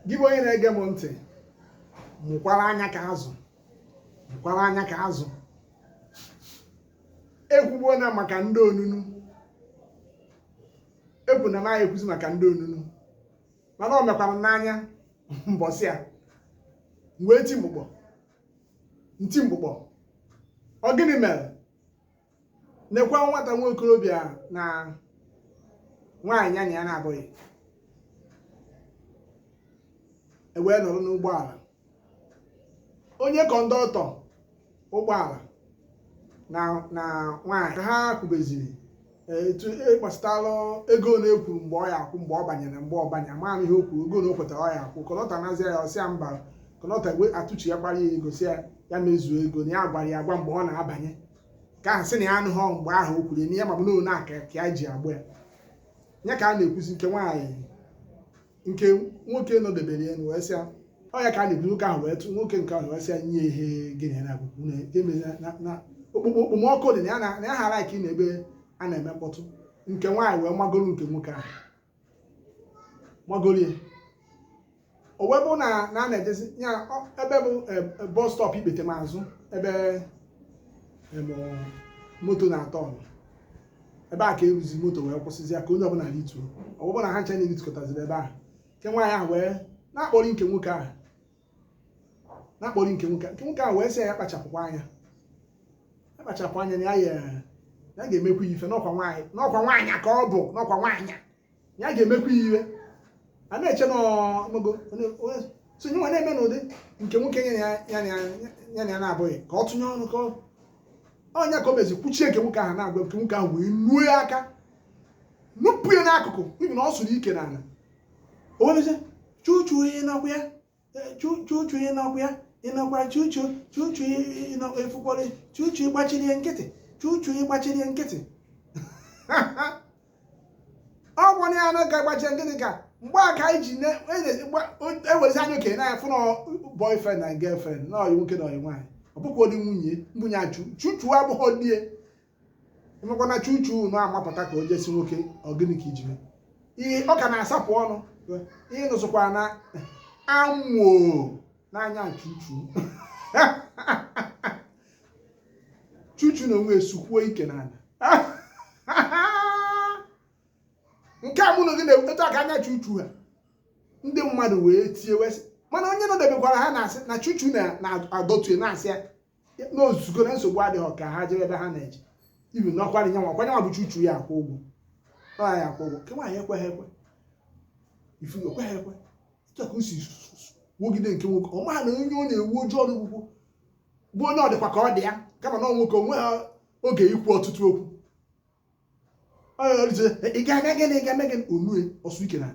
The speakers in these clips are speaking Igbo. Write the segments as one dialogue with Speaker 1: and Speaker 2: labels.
Speaker 1: gị bụ onye na-ege m ntị, mụkwara anya ka azụ, mụkwara anya ka azụ. Ekwugbo na maka ndị onunu, ekwu na naghị ekwuzi maka ndị onunu, mana o mekwara n'anya mbọsị a wee ti mgbụgbọ nti mgbụgbọ. Ọ gịnị mere? Nekwa nwata nwa okorobịa na nwaanyị ya na ya na-abụghị wee nọrọ n'ụgbọala. Onye kọndọktọ ụgbọala na nwaanyị ka ha kwubeziri etu ịkpasịtalụ ego na-ekwuru mgbe ọ ya akwụ, mgbe ọ banyere, mgbe ọ banye ama ihe o kwuru, ego na o kwetara ọ ya akwụ. Kọndọktọ nazịa ya ọsịa mba, kọndọktọ atụchi ya kpara ya ego, si ya mezuo ego na ya gwara ya agwa mgbe ọ na-abanye, ka ahụ sị na ya anụghọ mgbe ahụ o kwuru na ya mabụ na aka ka ya ji agba ya. Ya ka a na-ekwuzi nke nwaanyị, nke nwoke nọdebere ya wee sịa ọ ya ka a na-ekwu. Nwoke ahụ wee tụ nwoke nke ahụ wee sịa nye ihe gịnị na akwụkwọ na okpomọkụ dị na ya ghara ka ị na-ebe a na-eme mkpọtụ. Nke nwaanyị wee magoro nke nwoke ahụ, magoro ya. O wee bụ na a na-ejezi ya ebe bụ bọs stọp Ikpete Mazụ, ebe moto na-atọ ọnụ, ebe a ka eruzi moto wee kwụsịzi ya ka onye ọbụla rituo. Ọ bụrụ na ha ncha niile tụkọtaziri ebe ahụ, nke nwaanyị ahụ wee na-akpọrọ nke nwoke ahụ, na-akpọrọ nke nwoke ahụ wee sị ya kpachapụkwa anya, akpachapụ anya na ya ga-emekwa ife. N'ọkwa nwaanyị ka ọ bụ, n'ọkwa nwaanyị ya ga-emekwa iwe. A na-eche n'ogo sonye nwa na-eme n'ụdị nke nwoke ya na ya na-abụghị ka ọ tụnye ọnụ ka ọnya ka o mezi kwuchie nke nwoke ahụ na-agwa nke nwoke ahụ wee nuo aka nupụ ya n'akụkụ n'ihi na ọ sụrụ ike n'ala. O wee chuchu ịnọkwa ya, chuchu ịnọkwa ya, ịnọkwa chuchu efukwara, chuchu ịgbachiri ya nkịtị, chuchu ịgbachiri ya nkịtị. Ọ gwara ya na ka gbachie nkịtị ka mgbe aka iji ewerezi anya okenye na-afụ na boyfriend na girlfriend, na ọyị nwoke na ọyị nwaanyị, ọ bụkwa ụdị nwunye mbunye achụ chuchu abụghị die. Emekwa na chuchu na-amapụta ka o jesi nwoke, ọ gịnị ka iji mee ihe ọ ka na-asapụ ọnụ. Ihe nụsụkwa na amụọ n'anya chuchu chuchu na onwe esukwuo ike n'ala. Nke a mụ na gị na-eto aka anya chuchu ha, ndị mmadụ wee tie wesị, mana onye nọdebekwara ha na-asị na chuchu na-adọtue na-asị ya n'ozugo na nsogbu adịghị ka ha jebe ebe ha na-eje ibi n'ọkwara nya nwakwanye nwa bụ chuchu ya akwụ ụgwọ, ya akwụ ụgwọ. Nke nwaanyị ekweghị ekwe, ifu ekweghị ekwe. Etu ka o si wogide nke nwoke, ọ maha na onye ọ na-ewu ojii ọrụ ugwu bụ onye ọ dịkwa ka ọ dị ya, kama na nwoke onwe ha oge ikwu ọtụtụ okwu. Ị ga-aga gịnị, ị ga-eme gịnị, onue ọsụ ike na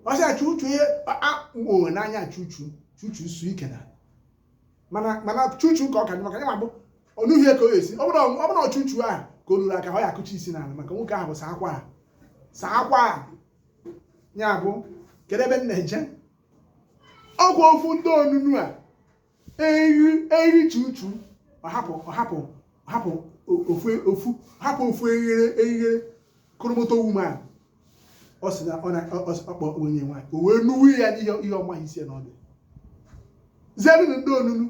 Speaker 1: ọsị a chuchu ihe akpụo n'anya chuchu su ike na mana chuchu ka ọ ka dị maka ya ma bụ ọnụhie ka o esi. Ọ bụrụ chuchu ahụ ka o ruru aka ọ ya akụchi isi n'ala, maka nwoke ahụ bụ saa akwa ya bụ kedu ebe m na-eje. Ọgwụ ofu ndị onunu a eri chuchu hapụ ofu eghere koromoto woman. Ọ sị na ọ na-akpọ onye nwaanyị o wee nuwe ya n'ihe ọmaghị isi ya n'ọdụ. Zenu ndị onunu